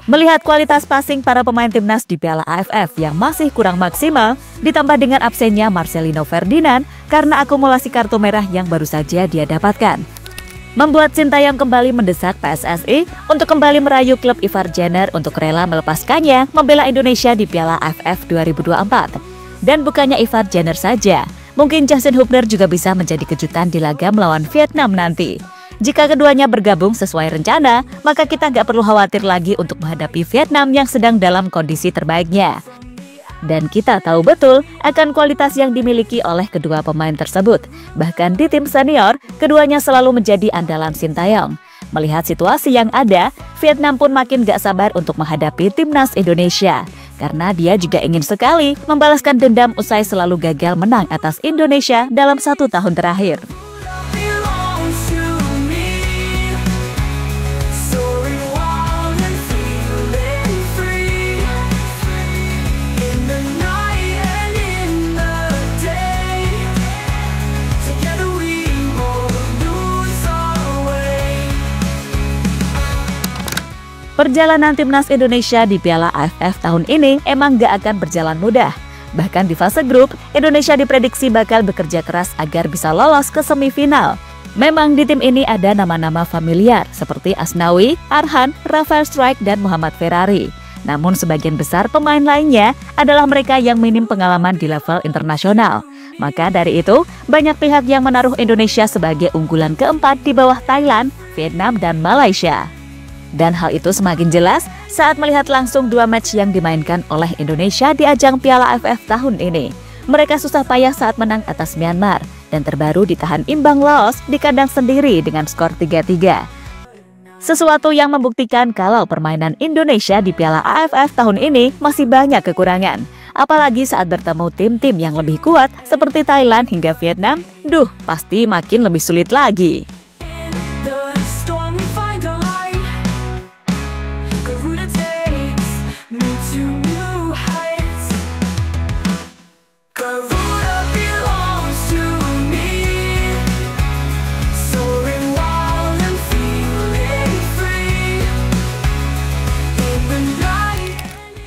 Melihat kualitas passing para pemain timnas di Piala AFF yang masih kurang maksimal, ditambah dengan absennya Marcelino Ferdinand karena akumulasi kartu merah yang baru saja dia dapatkan, membuat Sintayong kembali mendesak PSSI untuk kembali merayu klub Ivar Jenner untuk rela melepaskannya membela Indonesia di Piala AFF 2024. Dan bukannya Ivar Jenner saja, mungkin Justin Hubner juga bisa menjadi kejutan di laga melawan Vietnam nanti. Jika keduanya bergabung sesuai rencana, maka kita nggak perlu khawatir lagi untuk menghadapi Vietnam yang sedang dalam kondisi terbaiknya. Dan kita tahu betul akan kualitas yang dimiliki oleh kedua pemain tersebut. Bahkan di tim senior, keduanya selalu menjadi andalan Sintayong. Melihat situasi yang ada, Vietnam pun makin gak sabar untuk menghadapi timnas Indonesia. Karena dia juga ingin sekali membalaskan dendam usai selalu gagal menang atas Indonesia dalam 1 tahun terakhir. Perjalanan timnas Indonesia di Piala AFF tahun ini emang gak akan berjalan mudah. Bahkan di fase grup, Indonesia diprediksi bakal bekerja keras agar bisa lolos ke semifinal. Memang di tim ini ada nama-nama familiar seperti Asnawi, Arhan, Rafael Strike, dan Muhammad Ferrari. Namun sebagian besar pemain lainnya adalah mereka yang minim pengalaman di level internasional. Maka dari itu, banyak pihak yang menaruh Indonesia sebagai unggulan keempat di bawah Thailand, Vietnam, dan Malaysia. Dan hal itu semakin jelas saat melihat langsung 2 match yang dimainkan oleh Indonesia di ajang Piala AFF tahun ini. Mereka susah payah saat menang atas Myanmar dan terbaru ditahan imbang Laos di kandang sendiri dengan skor 3-3. Sesuatu yang membuktikan kalau permainan Indonesia di Piala AFF tahun ini masih banyak kekurangan. Apalagi saat bertemu tim-tim yang lebih kuat seperti Thailand hingga Vietnam, pasti makin lebih sulit lagi.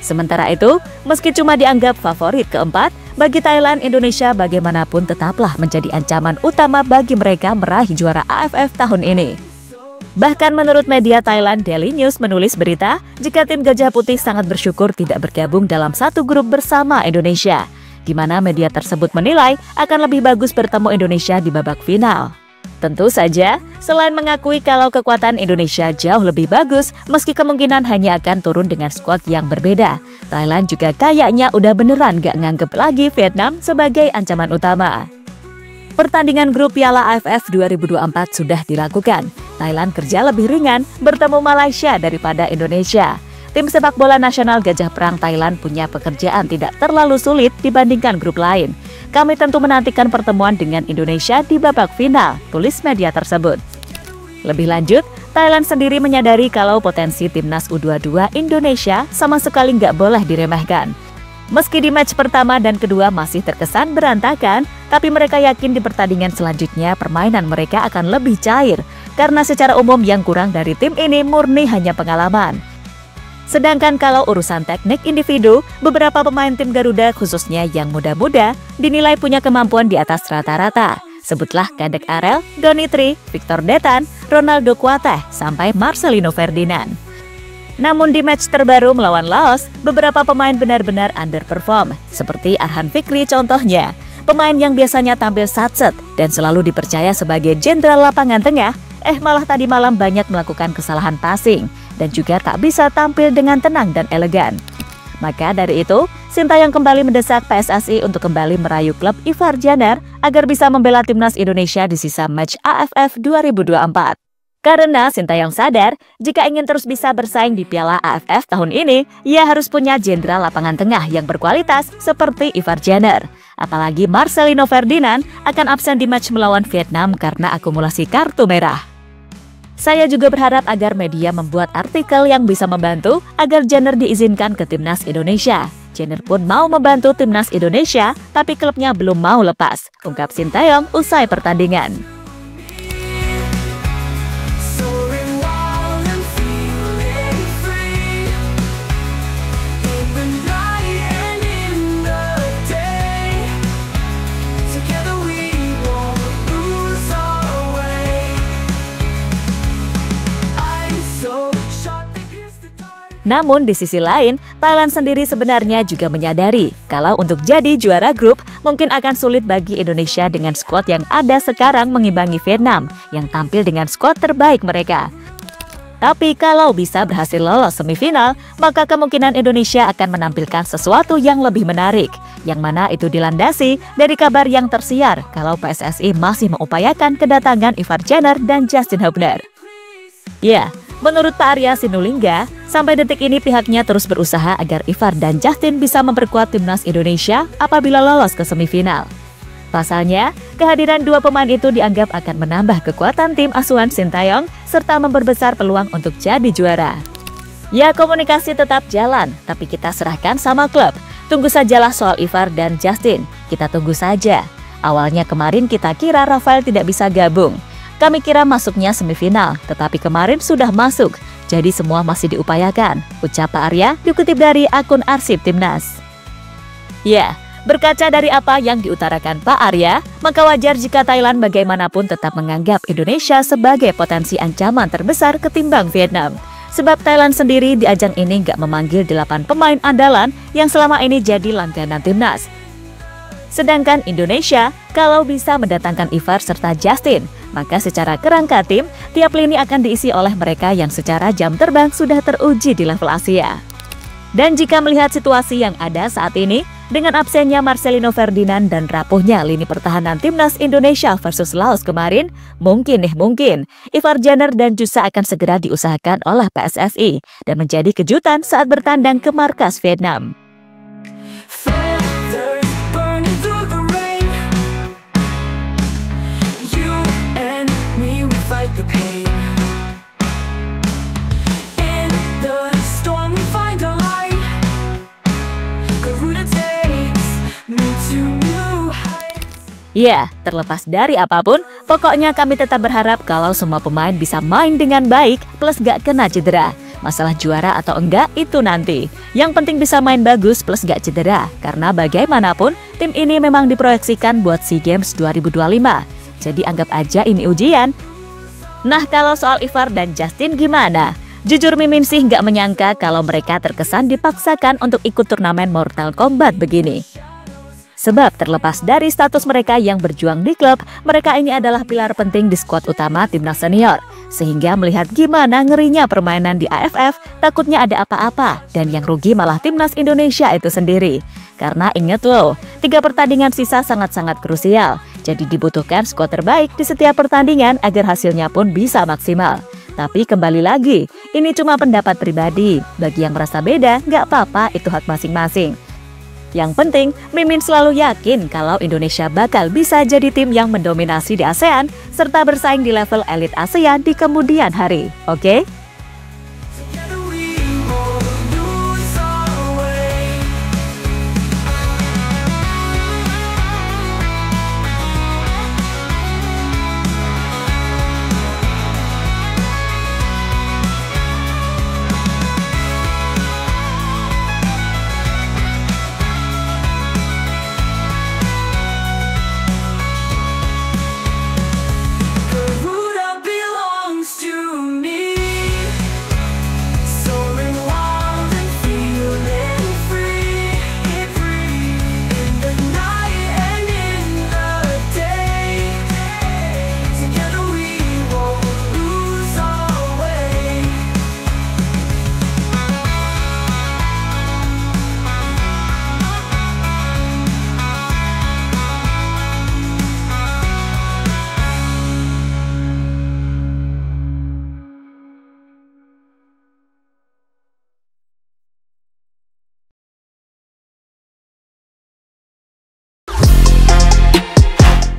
Sementara itu, meski cuma dianggap favorit keempat, bagi Thailand, Indonesia bagaimanapun tetaplah menjadi ancaman utama bagi mereka meraih juara AFF tahun ini. Bahkan menurut media Thailand Daily News menulis berita, jika tim Gajah Putih sangat bersyukur tidak bergabung dalam satu grup bersama Indonesia, di mana media tersebut menilai akan lebih bagus bertemu Indonesia di babak final. Tentu saja, selain mengakui kalau kekuatan Indonesia jauh lebih bagus, meski kemungkinan hanya akan turun dengan skuad yang berbeda, Thailand juga kayaknya udah beneran gak nganggep lagi Vietnam sebagai ancaman utama. Pertandingan grup Piala AFF 2024 sudah dilakukan. Thailand kerja lebih ringan bertemu Malaysia daripada Indonesia. Tim sepak bola nasional Gajah Perang Thailand punya pekerjaan tidak terlalu sulit dibandingkan grup lain. Kami tentu menantikan pertemuan dengan Indonesia di babak final, tulis media tersebut. Lebih lanjut, Thailand sendiri menyadari kalau potensi timnas U22 Indonesia sama sekali nggak boleh diremehkan. Meski di match pertama dan kedua masih terkesan berantakan, tapi mereka yakin di pertandingan selanjutnya permainan mereka akan lebih cair, karena secara umum yang kurang dari tim ini murni hanya pengalaman. Sedangkan kalau urusan teknik individu, beberapa pemain tim Garuda khususnya yang muda-muda dinilai punya kemampuan di atas rata-rata. Sebutlah Kadek Arel, Doni Tri, Victor Detan, Ronaldo Kuateh, sampai Marcelino Ferdinand. Namun di match terbaru melawan Laos, beberapa pemain benar-benar underperform, seperti Arhan Fikri contohnya. Pemain yang biasanya tampil satset dan selalu dipercaya sebagai jenderal lapangan tengah, malah tadi malam banyak melakukan kesalahan passing dan juga tak bisa tampil dengan tenang dan elegan. Maka dari itu, Sintayong kembali mendesak PSSI untuk kembali merayu klub Ivar Jenner agar bisa membela timnas Indonesia di sisa match AFF 2024. Karena Sintayong sadar, jika ingin terus bisa bersaing di Piala AFF tahun ini, ia harus punya jenderal lapangan tengah yang berkualitas seperti Ivar Jenner. Apalagi Marcelino Ferdinand akan absen di match melawan Vietnam karena akumulasi kartu merah. Saya juga berharap agar media membuat artikel yang bisa membantu agar Jenner diizinkan ke timnas Indonesia. Jenner pun mau membantu timnas Indonesia, tapi klubnya belum mau lepas, ungkap Sintayong usai pertandingan. Namun di sisi lain, Thailand sendiri sebenarnya juga menyadari kalau untuk jadi juara grup mungkin akan sulit bagi Indonesia dengan skuad yang ada sekarang mengimbangi Vietnam yang tampil dengan skuad terbaik mereka. Tapi kalau bisa berhasil lolos semifinal, maka kemungkinan Indonesia akan menampilkan sesuatu yang lebih menarik, yang mana itu dilandasi dari kabar yang tersiar kalau PSSI masih mengupayakan kedatangan Ivar Jenner dan Justin Hubner. Ya, menurut Pak Arya Sinulinga, sampai detik ini pihaknya terus berusaha agar Ivar dan Justin bisa memperkuat timnas Indonesia apabila lolos ke semifinal. Pasalnya, kehadiran dua pemain itu dianggap akan menambah kekuatan tim asuhan Sintayong serta memperbesar peluang untuk jadi juara. Ya, komunikasi tetap jalan, tapi kita serahkan sama klub. Tunggu sajalah soal Ivar dan Justin, kita tunggu saja. Awalnya kemarin kita kira Rafael tidak bisa gabung. Kami kira masuknya semifinal, tetapi kemarin sudah masuk, jadi semua masih diupayakan, ucap Pak Arya dikutip dari akun arsip Timnas. Ya, berkaca dari apa yang diutarakan Pak Arya, maka wajar jika Thailand bagaimanapun tetap menganggap Indonesia sebagai potensi ancaman terbesar ketimbang Vietnam. Sebab Thailand sendiri di ajang ini nggak memanggil 8 pemain andalan yang selama ini jadi langganan timnas. Sedangkan Indonesia, kalau bisa mendatangkan Ivar serta Justin, maka secara kerangka tim, tiap lini akan diisi oleh mereka yang secara jam terbang sudah teruji di level Asia. Dan jika melihat situasi yang ada saat ini, dengan absennya Marcelino Ferdinand dan rapuhnya lini pertahanan timnas Indonesia versus Laos kemarin, mungkin Ivar Jenner dan Jusa akan segera diusahakan oleh PSSI dan menjadi kejutan saat bertandang ke markas Vietnam. Ya, terlepas dari apapun, pokoknya kami tetap berharap kalau semua pemain bisa main dengan baik plus gak kena cedera. Masalah juara atau enggak itu nanti. Yang penting bisa main bagus plus gak cedera, karena bagaimanapun tim ini memang diproyeksikan buat SEA Games 2025. Jadi anggap aja ini ujian. Nah, kalau soal Ivar dan Justin gimana? Jujur Mimin sih nggak menyangka kalau mereka terkesan dipaksakan untuk ikut turnamen Mortal Kombat begini. Sebab terlepas dari status mereka yang berjuang di klub, mereka ini adalah pilar penting di skuad utama timnas senior. Sehingga melihat gimana ngerinya permainan di AFF, takutnya ada apa-apa. Dan yang rugi malah timnas Indonesia itu sendiri. Karena inget loh, 3 pertandingan sisa sangat-sangat krusial. Jadi dibutuhkan skuad terbaik di setiap pertandingan agar hasilnya pun bisa maksimal. Tapi kembali lagi, ini cuma pendapat pribadi. Bagi yang merasa beda, nggak apa-apa, itu hak masing-masing. Yang penting, Mimin selalu yakin kalau Indonesia bakal bisa jadi tim yang mendominasi di ASEAN serta bersaing di level elit ASEAN di kemudian hari. Oke?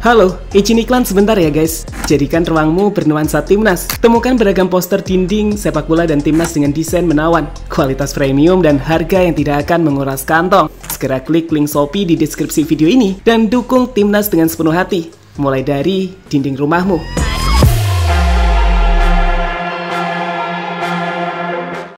Halo, izin iklan sebentar ya guys. Jadikan ruangmu bernuansa timnas. Temukan beragam poster dinding, sepak bola dan timnas dengan desain menawan, kualitas premium dan harga yang tidak akan menguras kantong. Segera klik link Shopee di deskripsi video ini dan dukung timnas dengan sepenuh hati. Mulai dari dinding rumahmu.